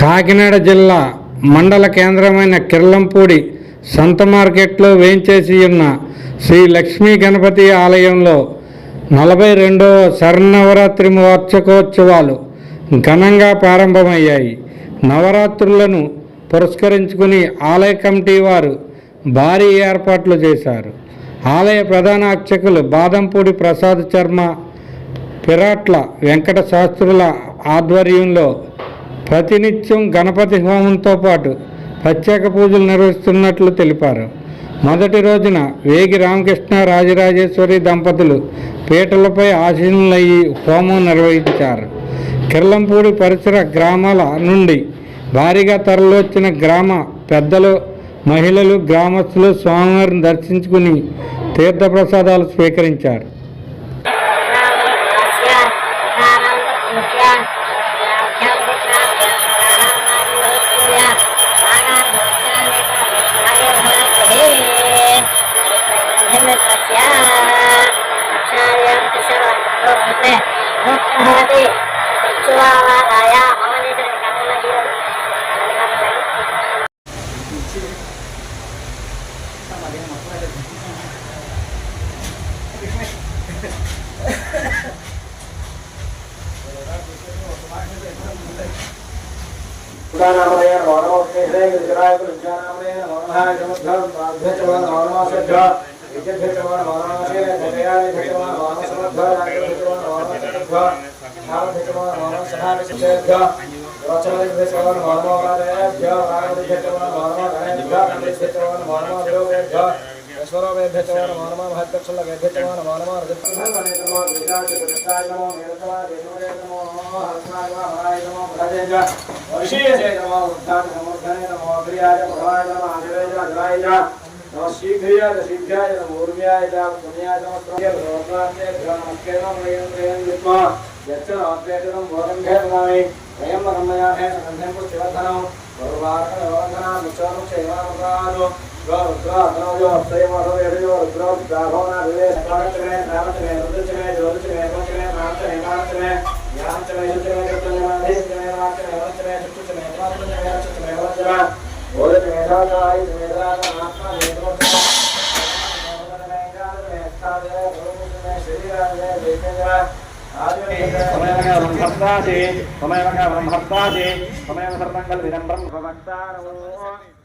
కాకినాడ జిల్లా మండల కేంద్రమైన కిర్లంపూడి సంత మార్కెట్లో వేంచేసి ఉన్న శ్రీ లక్ష్మీ గణపతి ఆలయంలో 42వ శరన్నవరాత్రి వార్షికోత్సవాలు ఘనంగా ప్రారంభమయ్యాయి. నవరాత్రులను పురస్కరించుకుని ఆలయ కమిటీ వారు భారీ ఏర్పాట్లు చేశారు. ఆలయ ప్రధాన అర్చకులు బాదంపూడి ప్రసాద్ శర్మ, పిరాట్ల వెంకట శాస్త్రుల ఆధ్వర్యంలో ప్రతినిత్యం గణపతి హోమంతో పాటు ప్రత్యేక పూజలు నిర్వహిస్తున్నట్లు తెలిపారు. మొదటి రోజున వేగి రామకృష్ణ రాజరాజేశ్వరి దంపతులు పీటలపై ఆసీనులయ్యి హోమం నిర్వహించారు. కిర్లంపూడి పరిసర గ్రామాల నుండి భారీగా తరలివచ్చిన గ్రామ పెద్దలు, మహిళలు, గ్రామస్తులు స్వామివారిని దర్శించుకుని తీర్థప్రసాదాలు స్వీకరించారు. ब्रह्मभक्ता